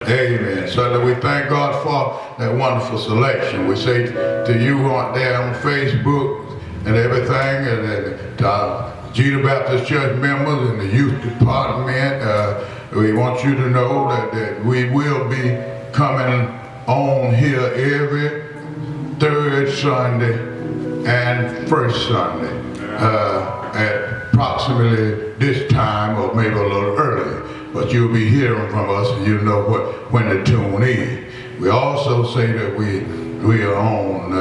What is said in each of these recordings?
Amen. So that we thank God for that wonderful selection. We say to you out there on Facebook and everything, and to Jeter Baptist Church members and the youth department, we want you to know that we will be coming on here every third Sunday and first Sunday at approximately this time or maybe a little earlier. But you'll be hearing from us and you'll know when to tune in. We also say that we are on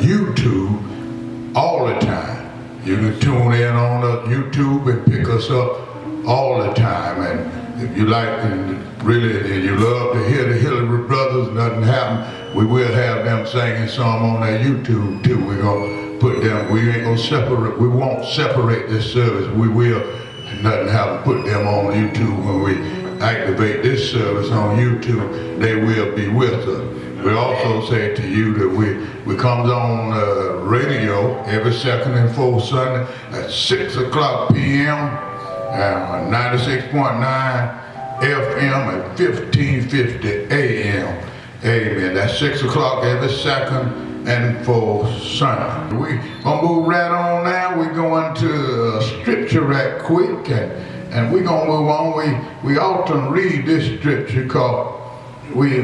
YouTube all the time. You can tune in on YouTube and pick us up all the time. And if you like and really you love to hear the Hillary Brothers, nothing happened, we will have them singing some on that YouTube too. We're gonna put them, we ain't gonna separate, we won't separate this service. We will, nothing happened, put them on YouTube. When we activate this service on YouTube, they will be with us. We also say to you that we comes on radio every second and fourth Sunday at 6 o'clock p.m. 96.9 FM at 1550 AM. Amen. That's 6 o'clock every second and fourth Sunday. We gonna move right on now. We're going to scripture right quick, and we're gonna move on. We often read this scripture because we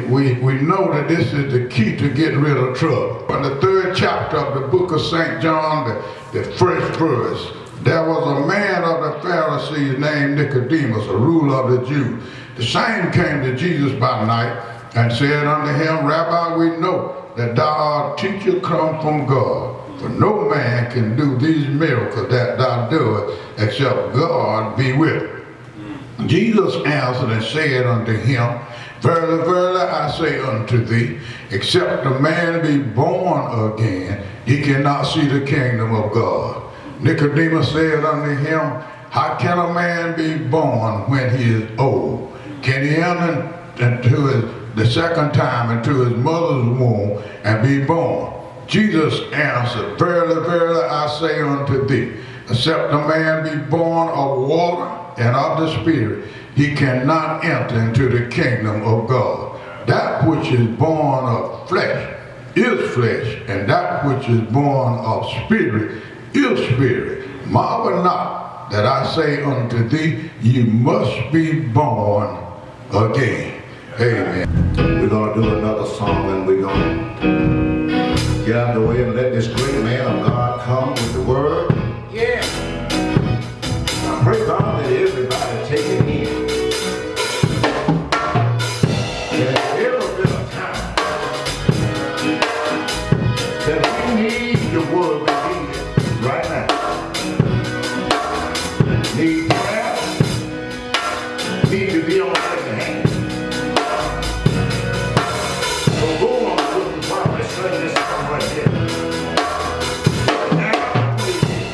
know that this is the key to get rid of trouble. In the 3rd chapter of the book of St. John, the first verse, there was a man of the Pharisees named Nicodemus, a ruler of the Jews. The same came to Jesus by night and said unto him, Rabbi, we know that thou art a teacher come from God. For no man can do these miracles that thou doest, except God be with him. Jesus answered and said unto him, Verily, verily, I say unto thee, except a man be born again, he cannot see the kingdom of God. Nicodemus said unto him, How can a man be born when he is old? Can he enter into the second time into his mother's womb and be born? Jesus answered, Verily, verily, I say unto thee, except a man be born of water and of the Spirit, he cannot enter into the kingdom of God. That which is born of flesh is flesh, and that which is born of spirit is spirit. Marvel not that I say unto thee, ye must be born again. Amen. We're going to do another song, and we're going to get out of the way and let this great man of God come with the word. Yeah. I pray God that everybody take it in. There's ever been a time that we need the word we need it right now. Need prayer, need to be on the hand. So go on with the prophet, study this song right here. Now, please.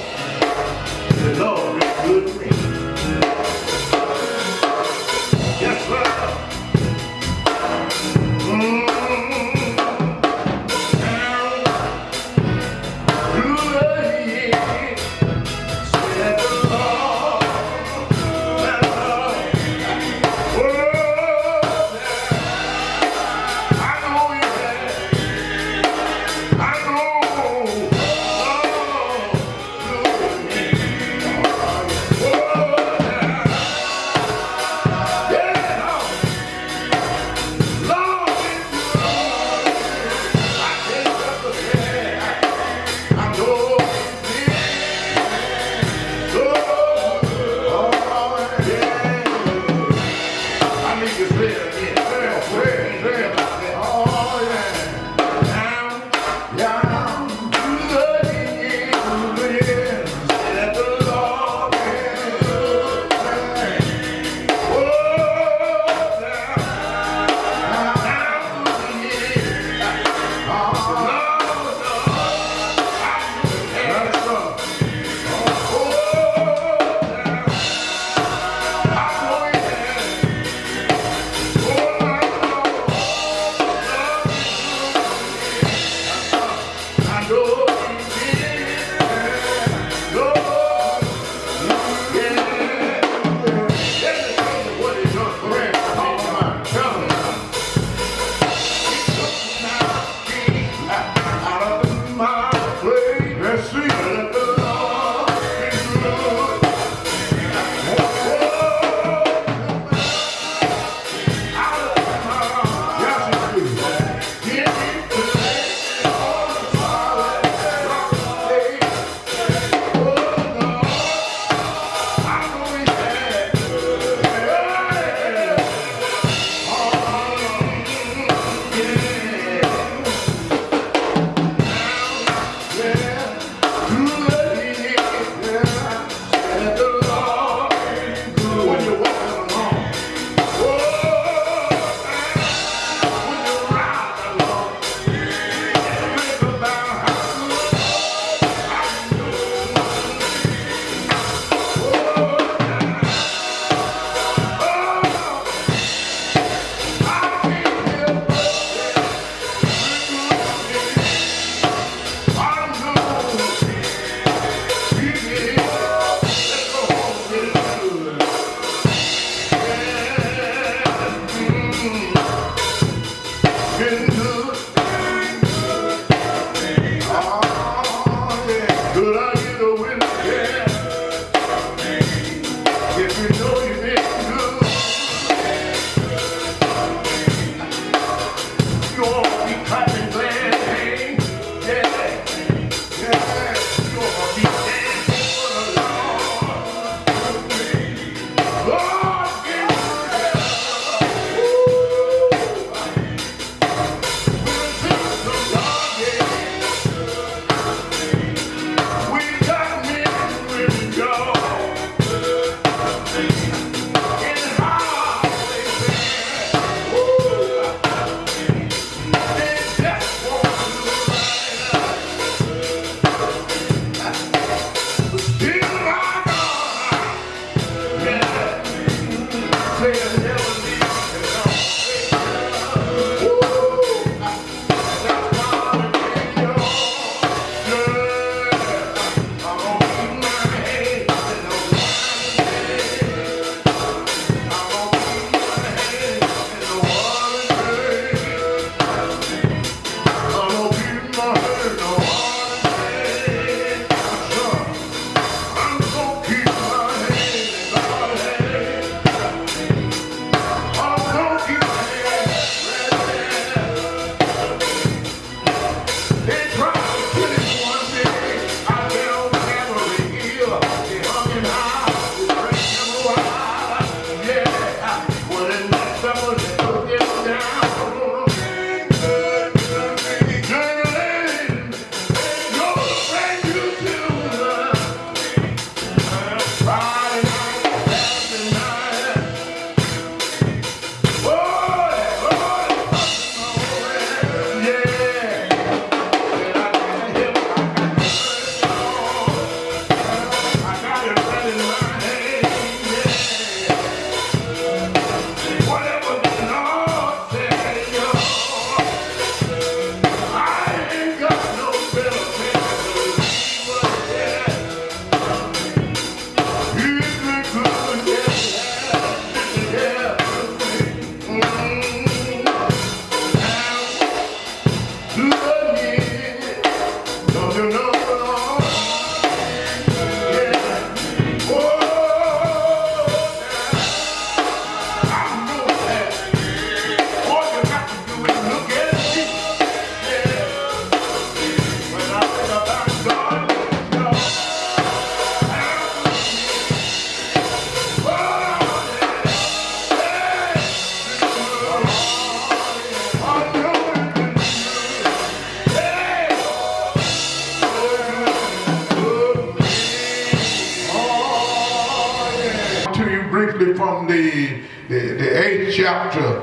the 8th chapter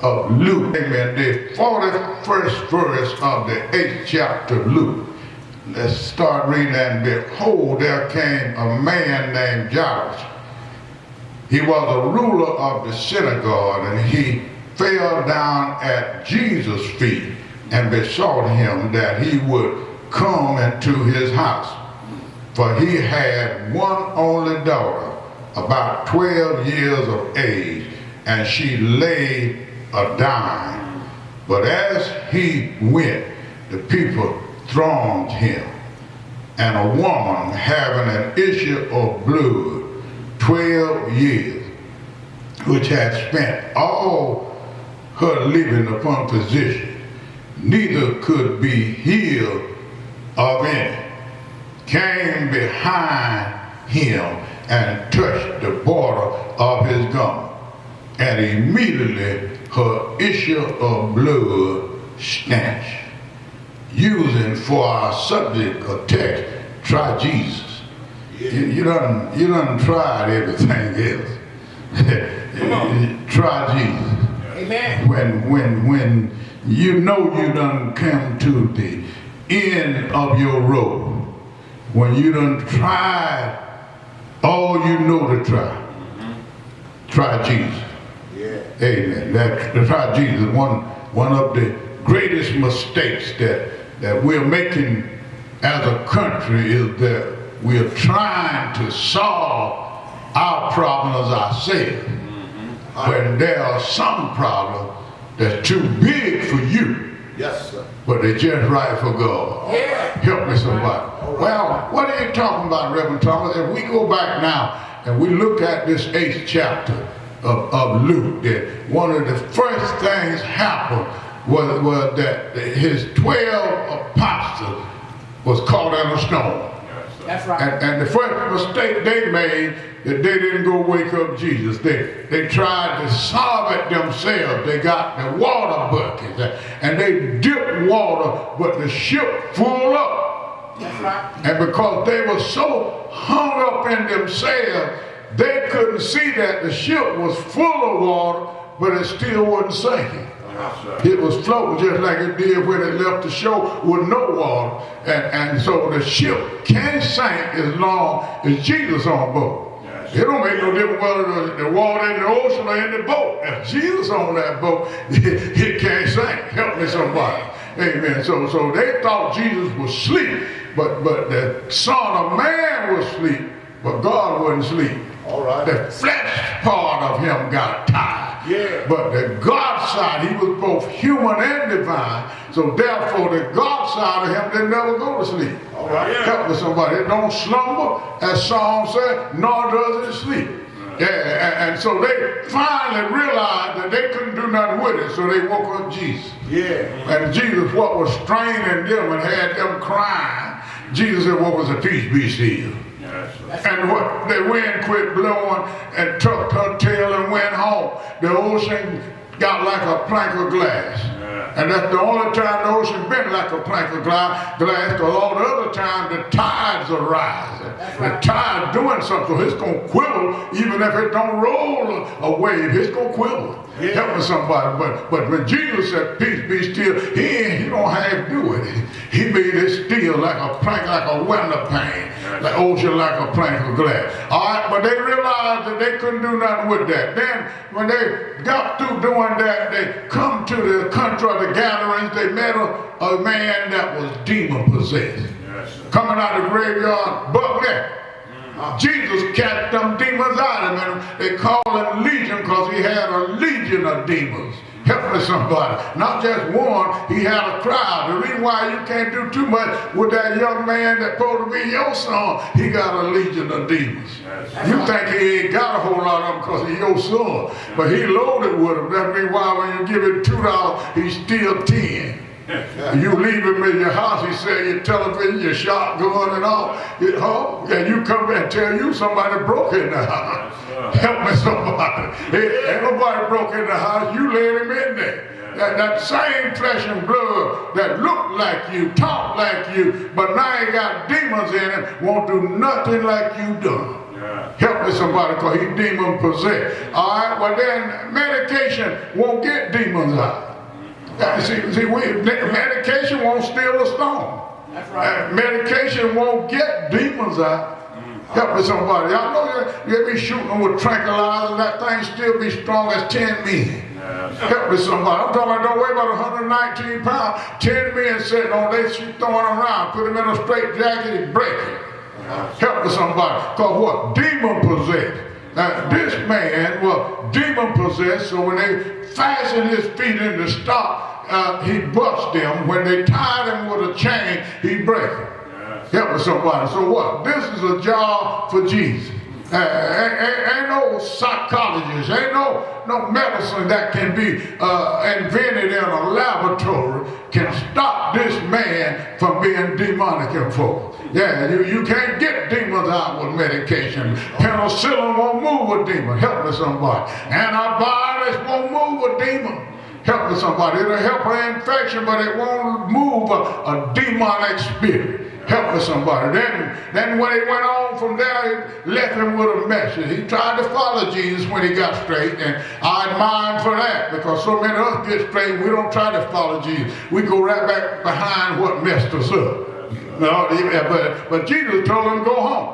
of Luke, amen, the 41st verse of the 8th chapter of Luke. Let's start reading that. Behold, there came a man named Jairus. He was a ruler of the synagogue, and he fell down at Jesus' feet and besought him that he would come into his house. For he had one only daughter, about 12 years of age, and she lay dying. But as he went, the people thronged him, and a woman having an issue of blood 12 years, which had spent all her living upon physicians, neither could be healed of any, came behind him and touched the border of his garment, and immediately her issue of blood stanch. Using for our subject a text, try Jesus. You done tried everything else. Try Jesus. Amen. When you know you done come to the end of your road, when you done tried all you know to try Jesus. Yeah. Amen. Try Jesus. One of the greatest mistakes that we're making as a country is that we're trying to solve our problems ourselves. When there are some problems that's too big for you. Yes, sir. But they're just right for God. Yeah. Help me somebody. Well, what are you talking about, Reverend Thomas? If we go back now and we look at this 8th chapter of Luke, that one of the first things happened was that his 12 apostles was caught in a storm. That's right. And the first mistake they made, that they didn't go wake up Jesus. They tried to solve it themselves. They got the water buckets and they dipped water, but the ship full up. That's right. And because they were so hung up in themselves, they couldn't see that the ship was full of water, but it still wasn't sinking. It was floating just like it did when it left the shore with no water. And so the ship can't sink as long as Jesus on board. It don't make no difference whether the water in the ocean or in the boat. If Jesus on that boat, it can't sink. Help me somebody. Amen. So they thought Jesus was asleep, but the Son of Man was asleep, but God wasn't asleep. All right. The flesh part of him got tired. Yeah. But the God side, he was both human and divine. So therefore, the God side of him didn't never go to sleep. All right. Yeah. Help me somebody. It don't slumber, as Psalm said, nor does it sleep. Yeah. And so they finally realized that they couldn't do nothing with it. So they woke up Jesus. Yeah. And Jesus, what was straining them and had them crying, Jesus said, what was the peace, be still. And what the wind quit blowing and tucked her tail and went home. The ocean got like a plank of glass. And that's the only time the ocean been like a plank of glass, because all the other time the tides are rising. The tide doing something, so it's going to quiver, even if it don't roll a wave, it's going to quiver. Help me somebody. But when Jesus said, peace be still, he don't have to do it. He made it still like a plank, like a window pane. The ocean like a plank of glass. All right, but they realized that they couldn't do nothing with that. Then when they got through doing that, they come to the country of the gatherings. They met a man that was demon possessed. Coming out of the graveyard, but Jesus cast them demons out of him. They call him Legion because he had a legion of demons. Help me somebody. Not just one, he had a crowd. The reason why you can't do too much with that young man that's supposed to be your son, he got a legion of demons. You think he ain't got a whole lot of them because he's your son, but he loaded with them. That means why when you give him $2, he's still 10. You leave him in your house, he sell your television, your shotgun and all. And you come back and tell you somebody broke in the house. Help me somebody. Ain't nobody broke in the house, you let him in there. That same flesh and blood that looked like you, talked like you, but now he got demons in him, won't do nothing like you done. Help me somebody, because he's demon possessed. All right, well then medication won't get demons out. Medication won't steal a stone. That's right. Medication won't get demons out. Help me somebody. Y'all know you be shooting them with tranquilizers and that thing still be strong as 10 men. Help me somebody. I'm talking about don't weigh about 119 pounds. 10 men sitting on they throwing them around. Put them in a straight jacket and break it. Help me somebody. Because what? Demon possessed. Now this man was demon possessed, so when they fastened his feet in the stock, he bust them. When they tied him with a chain, he break them. Help me somebody. So what? This is a job for Jesus. Ain't no psychologist, ain't no medicine that can be invented in a laboratory can stop this man from being demonic and folk. Yeah, you can't get demons out with medication. Penicillin won't move a demon. Help me somebody. Antibiotics won't move a demon. Help me somebody. It'll help an infection, but it won't move a demonic spirit. Help me somebody. Then when it went on from there, he left him with a message. He tried to follow Jesus when he got straight, and I admire him for that, because so many of us get straight, we don't try to follow Jesus. We go right back behind what messed us up. No, but Jesus told him, go home.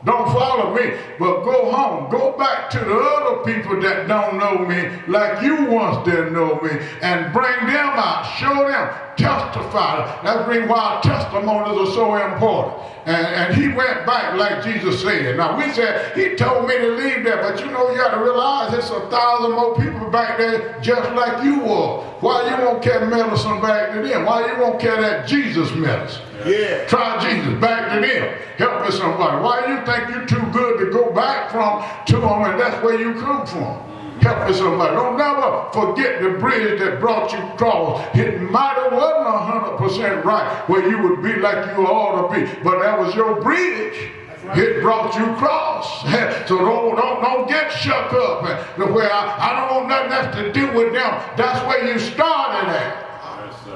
Don't follow me, but go home. Go back to the other people that don't know me like you once didn't know me, and bring them out. Show them. Testify. That's the reason why testimonies are so important. And he went back like Jesus said. Now we said, he told me to leave there, but you know, you got to realize there's 1,000 more people back there just like you were. Why you won't carry medicine back to them? Why you won't carry that Jesus medicine? Yeah. Try Jesus back to them. Help me somebody. Why you think you're too good to go back to them, and that's where you come from? Help me somebody. Don't never forget the bridge that brought you across. It might have wasn't 100% right where you would be like you ought to be, but that was your bridge. Right. It brought you across. So don't get shook up where I don't want nothing else to do with them. That's where you started at.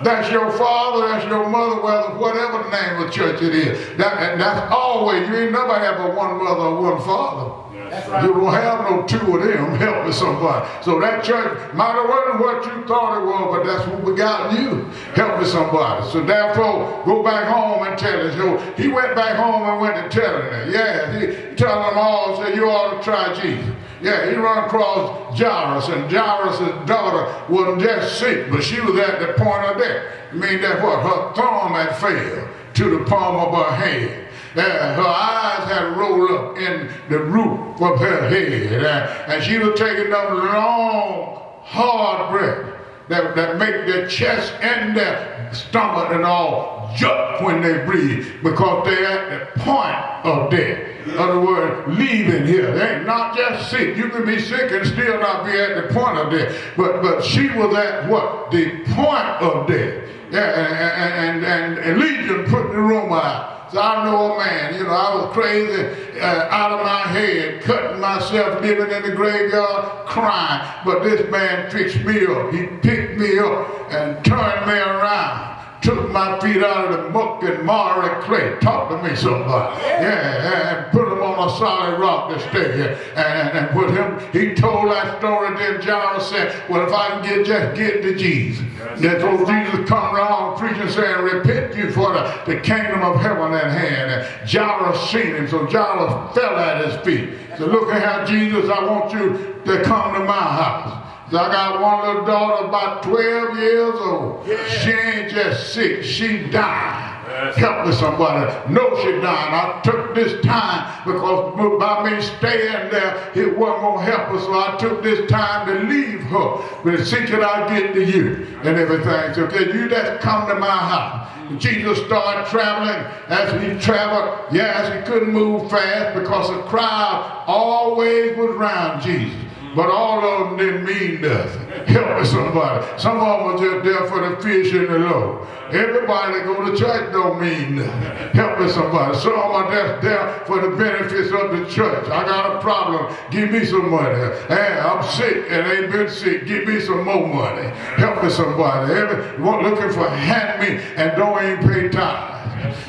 That's your father, that's your mother, whatever the name of church it is. That's always, you ain't never have a one mother or one father. That's right. You don't have no two of them. Help me somebody. So that church might have wasn't what you thought it was, but that's what we got in you. Help me somebody. So therefore, go back home and tell us. So he went back home and went to tell them. Yeah, he tell them all, say you ought to try Jesus. Yeah, he run across Jairus, and Jairus' daughter wasn't just sick, but she was at the point of death. I mean, that what? Her thumb had failed to the palm of her hand. Her eyes had rolled up in the roof of her head, and she was taking them long, hard breaths that make their chest and their stomach and all jump when they breathe, because they're at the point of death. In other words, leaving here. They ain't not just sick. You can be sick and still not be at the point of death. But she was at what? The point of death. Yeah, and Legion put the rumor out. So I know a man, I was crazy out of my head, cutting myself, living in the graveyard, crying. But this man fixed me up. He picked me up and turned me around. Took my feet out of the muck and miry clay. Talk to me somebody. Yeah, and put him on a solid rock to stay here. And put him, he told that story. Then Jairus said, well, if I can just get to Jesus. That's what Jesus come around preaching saying, repent you for the kingdom of heaven at hand. And Jairus seen him, so Jairus fell at his feet. So look at how Jesus, I want you to come to my house. So I got one little daughter about 12 years old. Yeah. She ain't just sick, she died. Yes. Help me somebody. No, she died. I took this time because by me staying there, it wasn't going to help her. So I took this time to leave her. But see, could I get to you and everything? So can you just come to my house? Jesus started traveling. As he traveled, yes, he couldn't move fast because the crowd always was around Jesus. But all of them didn't mean nothing. Help me somebody. Some of them are just there for the fish in the low. Everybody that go to church don't mean nothing. Help me somebody. Some of them are just there for the benefits of the church. I got a problem. Give me some money. Hey, I'm sick and ain't been sick. Give me some more money. Help me somebody. Everyone looking for hand me and don't even pay tithes.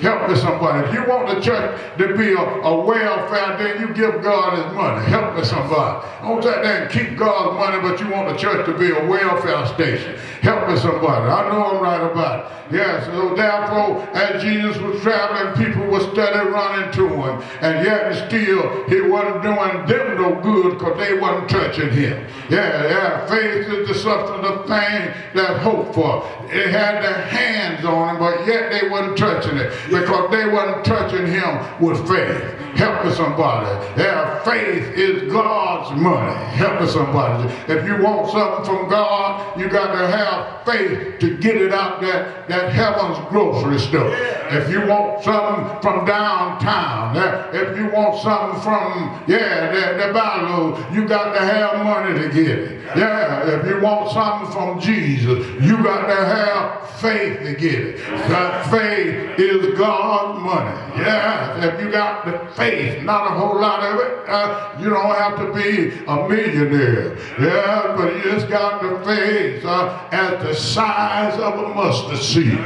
Help me somebody. If you want the church to be a welfare, then you give God his money. Help me somebody. Don't sit there and keep God's money, but you want the church to be a welfare station. Help me somebody. I know I'm right about it. Yes, so therefore, as Jesus was traveling, people were steady running to him. And yet still, he wasn't doing them no good because they wasn't touching him. Yeah, faith is the substance of things that's hoped for. It had their hands on him, but yet they wasn't touching it because they wasn't touching him with faith. Help me somebody. Yeah, faith is God's money. Help me somebody. If you want something from God, you got to have faith to get it out that heaven's grocery store. If you want something from downtown, if you want something from, the Bible, you got to have money to get it. Yeah, if you want something from Jesus, you got to have faith to get it. That faith is God's money. Yeah, if you got the faith, not a whole lot of it, you don't have to be a millionaire. Yeah, but you just got the faith at the size of a mustard seed.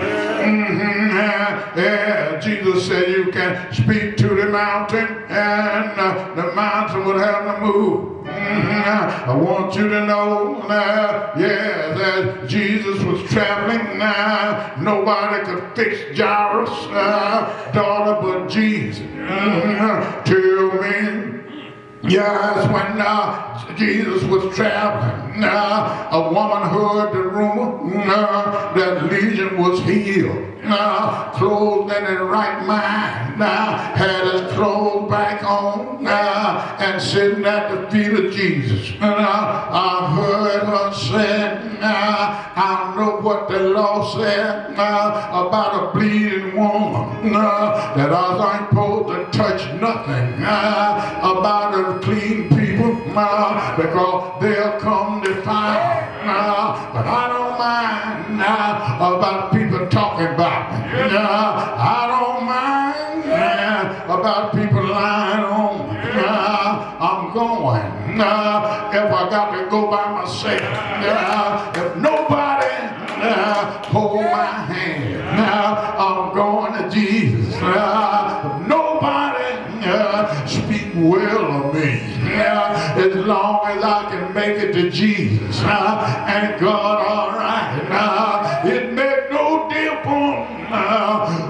Jesus said you can speak to the mountain and the mountain would have to move. I want you to know that Jesus was traveling. Nobody could fix Jairus' daughter but Jesus. Tell me. Yes, when Jesus was traveling, a woman heard the rumor that Legion was healed. Clothed in his right mind, had his clothes back on, and sitting at the feet of Jesus. I heard her say, I know what the law said about a bleeding woman, that I ain't supposed to touch nothing about a clean people, because they'll come defile. But I don't mind about people talking about me. I don't mind about people lying on me. I'm going. If I got to go by myself, if nobody hold my hand, I'm going to Jesus. If nobody speak well of me, as long as I can make it to Jesus, and God all right. It make no difference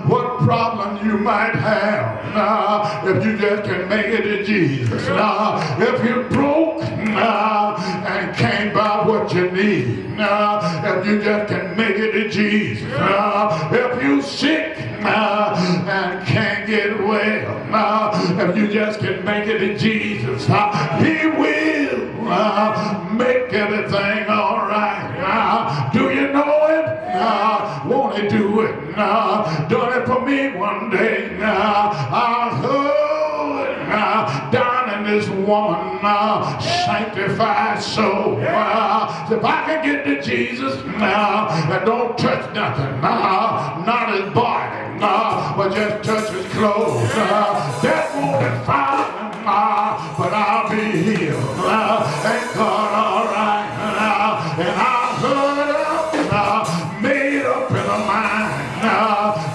what problem you might have, if you just can make it to Jesus. If you're broke and can't buy what you need, if you just can make it to Jesus. If you're sick and can't get well, if you just can make it to Jesus, He will make everything all right. Do you know it? Won't He do it? Done it for me one day. I heard down in this woman sanctified soul. If I can get to Jesus and don't touch nothing, not his body, but just touch his clothes, that won't defile him, but I'll be healed. Thank God, all right. And I heard made up in a mind,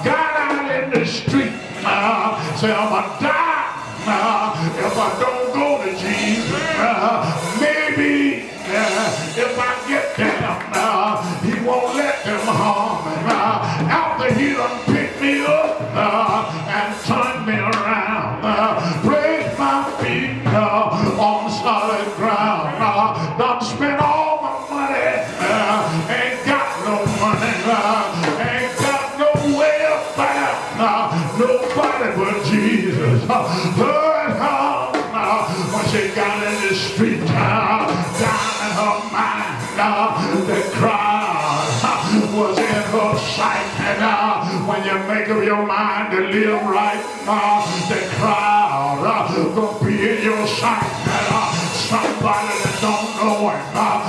got out in the street, say I'm gonna die if I don't go to Jesus. Maybe if I get there, He won't let them harm me. After He done picked me up and turned me around, placed my feet on solid ground, done spent all my money, ain't got no money, ain't got no way about nobody but Jesus. Heard her when she got in the street, down in her mind, the crowd was in her sight. And when you make up your mind to live right, the crowd gonna be in your sight. Somebody that don't know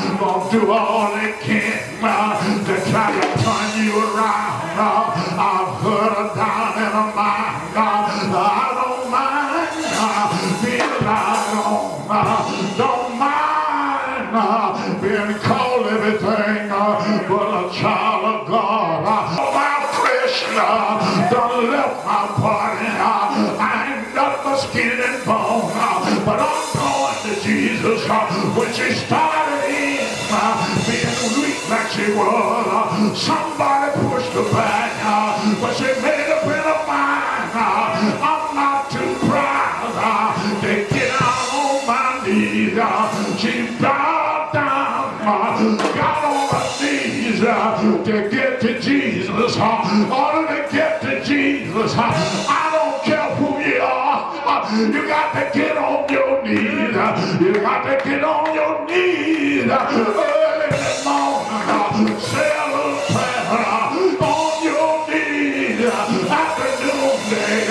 Him gonna do all they can to try to turn you around. I've heard a down in a mind. I don't mind being lied on. Don't mind being called everything but a child of God. My flesh done left my body. I ain't got my skin and bone, but I'm going to Jesus, which he started in being weak like she was. Somebody pushed her back, but she made up in her mind. I'm not too proud to get out on my knees. She bowed down, got on her knees to get to Jesus. In order to get to Jesus, I don't care who you are. You got to get on your knees. You got to get on your knees early in the morning. Say a little prayer on your knees. Afternoon, day,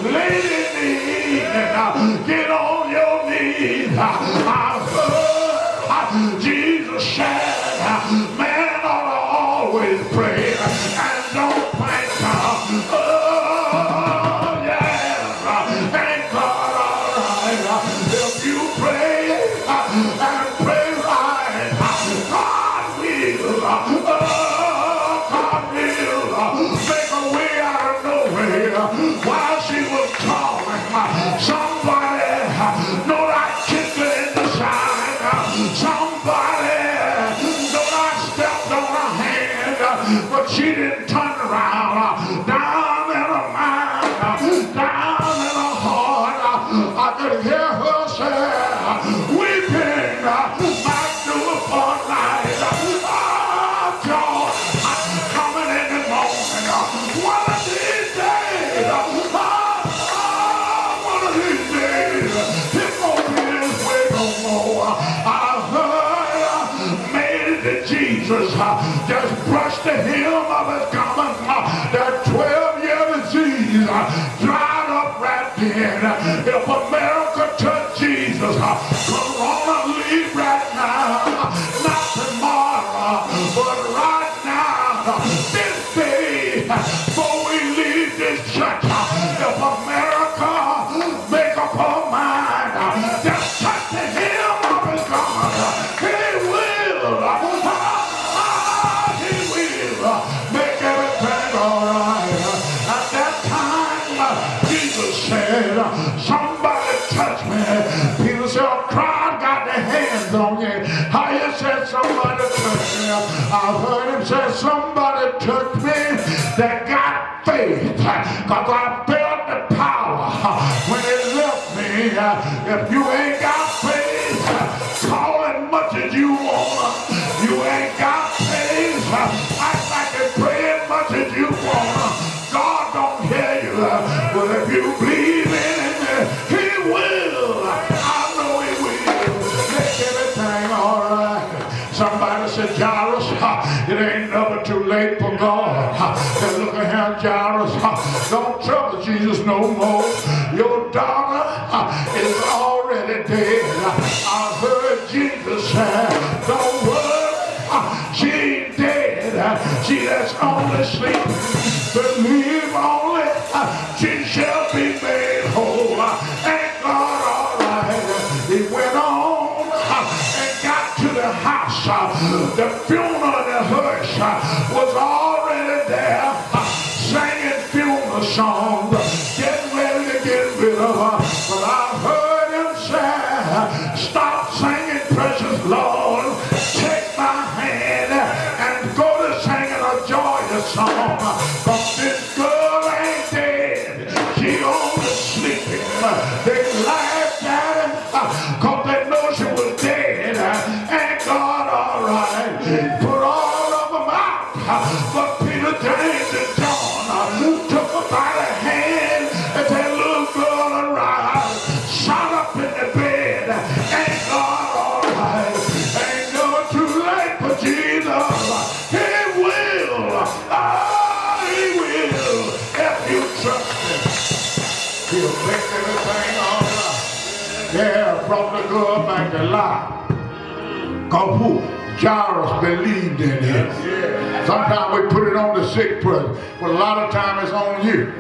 late in the evening, get on your knees. I've heard Jesus said, man ought to always pray and don't think. If you pray and pray right, God will make a way out of no way. While she was calling, somebody know I kicked her in the side. Somebody know I stepped on her hand, but she didn't turn around. Down in her mind, down in her heart, I could hear her say, weeping might do for night. Oh, God, I'm coming in the morning. One of these days, one of these days, it won't be this way no more. I heard, made it to Jesus, just brushed the hem of his garment. That 12-year disease dried up right then. If America touched Jesus, Corona leave right now. Not tomorrow, but right now. This day, before we leave this church, if America make up her mind, just touch the hem of his garment. He will. He will make everything all right. At that time, Jesus said, somebody touch me. People said, oh, crowd got their hands on you. How you said somebody touch me? I've heard him say, somebody touch me that got faith. Because I felt the power when it left me. If you ain't got faith, call as much as you want. You ain't got faith, act like and pray as much as you want. God don't hear you. But if you believe in him, he will. I know he will. Make everything all right. Somebody said, Jairus, it ain't never too late for God. And look at here, Jairus, don't trouble Jesus no more. Your daughter is already dead. I heard Jesus say, don't worry. She ain't dead. She that's only sleeping. Believe only. She shall be made whole. Ain't God all right? He went on and got to the house. The funeral in the hearse was already there. Singing funeral songs. Getting ready to get rid of her. But I heard him say, stop singing, precious Lord. Take my hand and go to singing a joyous song. Cause this girl ain't dead. She only sleeping. They laughed at him cause they know she was dead. Ain't God all right? Put all of them out. But Peter, James, and John took her by the hand and said, little girl, arise. Shot up in the bed. Ain't God all right? Ain't never too late for Jesus. He will. He will. If you trust him, he'll make everything all right. Yeah, brought the girl back to life. Cause who? Jairus believed in him. Sometimes we put it on the sick person, but a lot of times it's on you.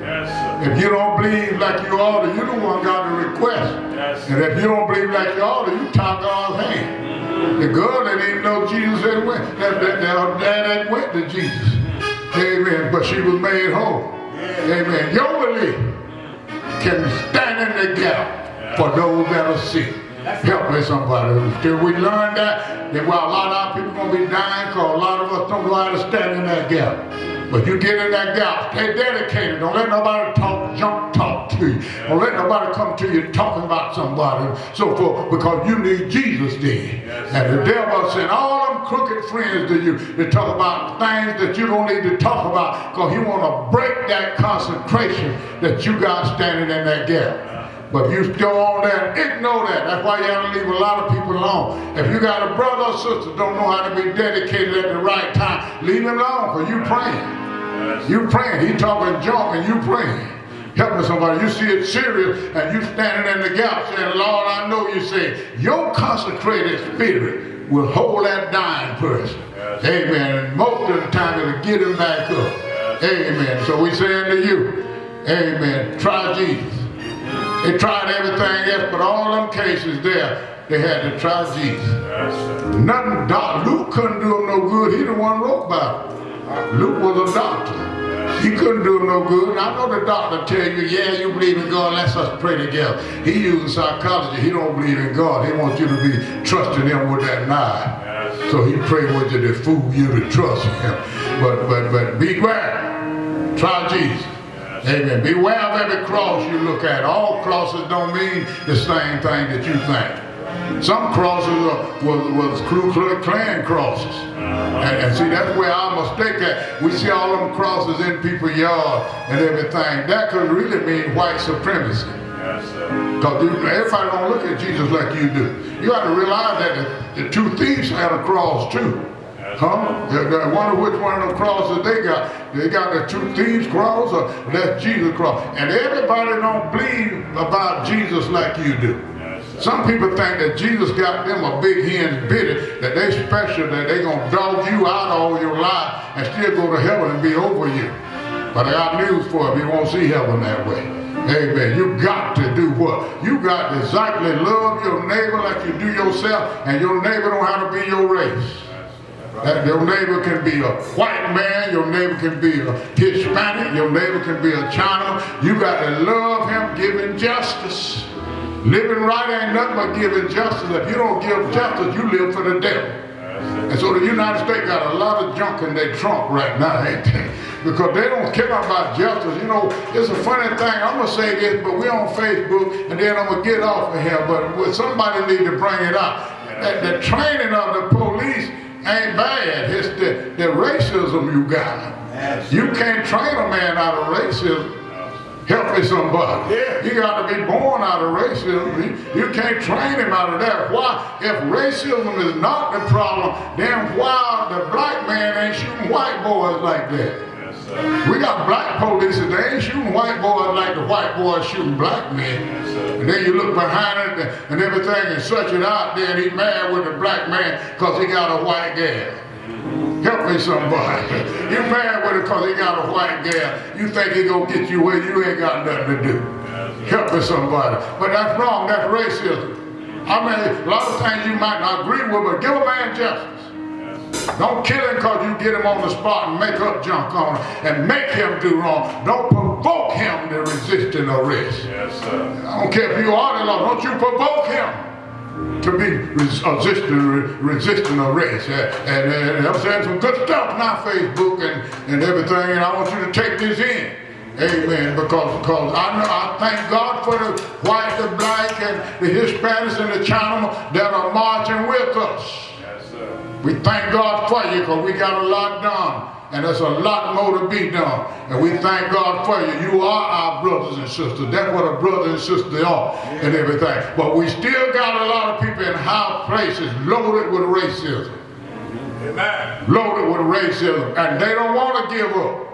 If you don't believe like you ought to, you the one got the request. And if you don't believe like you ought to, you top God's hand. The girl didn't even know Jesus had went. Her dad had went to Jesus. Amen. But she was made whole. Amen. Your belief can stand in the gap for those that are sick. Help me, somebody. Till we learn that, then well, a lot of our people going to be dying because a lot of us don't know how to stand in that gap. But you get in that gap, stay dedicated. Don't let nobody talk, junk talk to you. Don't let nobody come to you talking about somebody and so forth, because you need Jesus then. And the devil sent all them crooked friends to you to talk about things that you don't need to talk about, because he want to break that consecration that you got standing in that gap. But you still on that, ignore that. That's why you have to leave a lot of people alone. If you got a brother or sister don't know how to be dedicated at the right time, leave him alone, because you praying. You praying. He talking junk and you praying. Help me, somebody. You see it serious and you standing in the gap saying, Lord, I know you say your consecrated spirit will hold that dying person. Amen. And most of the time it'll get him back up. Amen. So we saying to you, amen, try Jesus. They tried everything else, but all them cases there, they had to try Jesus. Nothing, Luke couldn't do him no good. He the one wrote about it. Luke was a doctor. He couldn't do him no good. And I know the doctor tell you, yeah, you believe in God, let's us pray together. He using psychology. He don't believe in God. He wants you to be trusting him with that knife. So he prayed with you to fool you to trust him. But beware. Try Jesus. Amen. Beware of every cross you look at. All crosses don't mean the same thing that you think. Some crosses was Ku Klux Klan crosses. And see, that's where our mistake at. We see all them crosses in people's yard and everything. That could really mean white supremacy. Because everybody don't look at Jesus like you do. You got to realize that the two thieves had a cross too. I wonder which one of them crosses they got. They got the two thieves cross, or that's Jesus cross. And everybody don't believe about Jesus like you do. Some people think that Jesus got them a big hen's bitty, that they special, that they gonna dog you out all your life and still go to heaven and be over you. But I got news for you, you won't see heaven that way. Amen. You got to do what? You got to exactly love your neighbor like you do yourself, and your neighbor don't have to be your race. Your neighbor can be a white man, your neighbor can be a Hispanic, your neighbor can be a Chinaman. You got to love him, give him justice. Living right ain't nothing but giving justice. If you don't give justice, you live for the devil. And so the United States got a lot of junk in their trunk right now, ain't they? Because they don't care about justice. You know, it's a funny thing. I'm going to say this, but we're on Facebook, and then I'm going to get off of here. But somebody need to bring it up. The training of the police ain't bad. It's the racism you got. You can't train a man out of racism. Help me, somebody. He got to be born out of racism. You can't train him out of that. Why? If racism is not the problem, then why the black man ain't shooting white boys like that? We got black police and they ain't shooting white boys like the white boys shooting black men. And then you look behind it and everything and search it out there, and he's mad with the black man because he got a white gal. Help me, somebody. You mad with it because he got a white gal. You think he gonna get you where you ain't got nothing to do. Help me, somebody. But that's wrong. That's racism. I mean, a lot of things you might not agree with, but give a man justice. Don't kill him because you get him on the spot and make up junk on him and make him do wrong. Don't provoke him to resist an arrest. I don't care if you are the law. Don't you provoke him to be resisting arrest. And I'm saying some good stuff on our Facebook and everything, and I want you to take this in. Amen. Because I thank God for the white, the black, and the Hispanics and the Chinamen that are marching with us. We thank God for you because we got a lot done. And there's a lot more to be done. And we thank God for you. You are our brothers and sisters. That's what a brother and sister are and everything. But we still got a lot of people in high places loaded with racism. Amen. Loaded with racism. And they don't want to give up.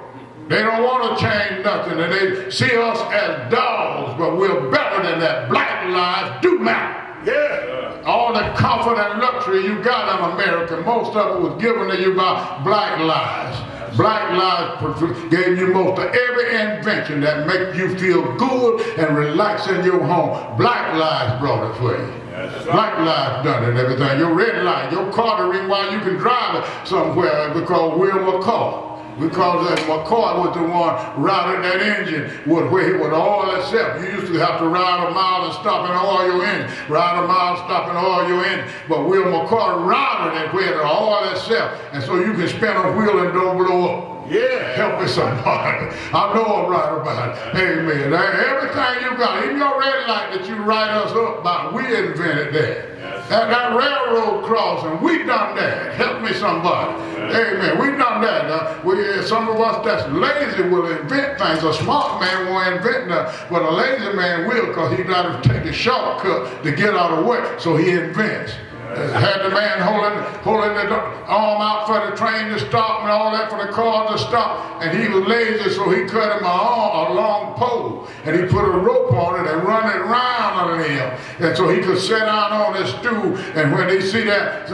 They don't want to change nothing. And they see us as dogs, but we're better than that. Black lives do matter. Yeah. all the comfort and luxury you got in America, most of it was given to you by black lives. Black lives gave you most of every invention that makes you feel good and relax in your home. Black lives brought it for you. Black lives done it, everything. Your red light, your car, the reason why you can drive it somewhere because Will McCall. Because McCoy was the one routed that engine with oil itself. You used to have to ride a mile and stop and oil your engine. Ride a mile, stop and oil your engine. But Will McCoy routed it where the oil itself. And so you can spin a wheel and don't blow up. Yeah, help me somebody. I know I'm right about it. Amen. Everything you got, even your red light that you write us up about, we invented that. That railroad crossing, we done that. Help me somebody. Amen. We done that. Some of us that's lazy will invent things. A smart man won't invent nothing, but a lazy man will, because he got to take a shortcut to get out of the way. So he invents. Had the man holding the arm out for the train to stop and all that, for the car to stop, and he was lazy, so he cut him a long pole, and he put a rope on it and run it round under him, and so he could sit down on his stool, and when he see that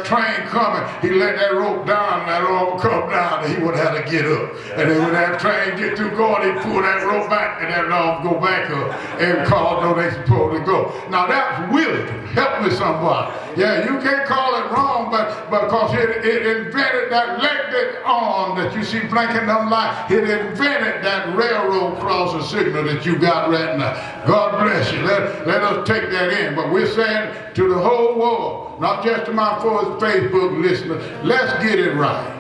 train coming, he let that rope down, and that arm come down, and he would have to get up, and then when that train get through going, he pull that rope back, and that arm go back up, and cars know they supposed to go. Now that's wisdom. Help me somebody. Yeah, you can't call it wrong, but because it invented that electric arm that you see blinking them lights. It invented that railroad crossing signal that you got right now. God bless you. Let us take that in. But we're saying to the whole world, not just to my Facebook listeners, let's get it right.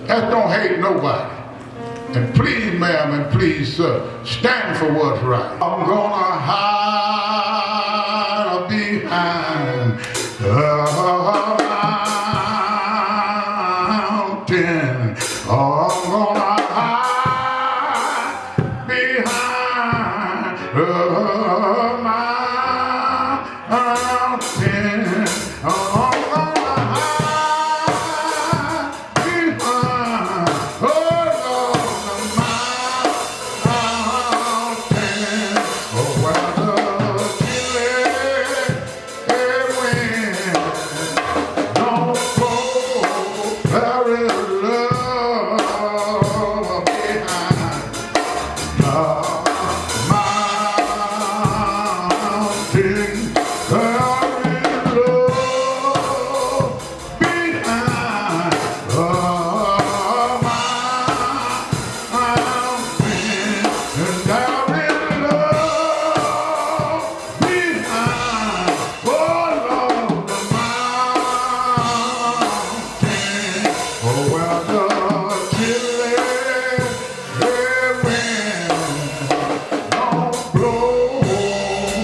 Let's don't hate nobody. And please, ma'am, and please, sir, stand for what's right. I'm gonna hide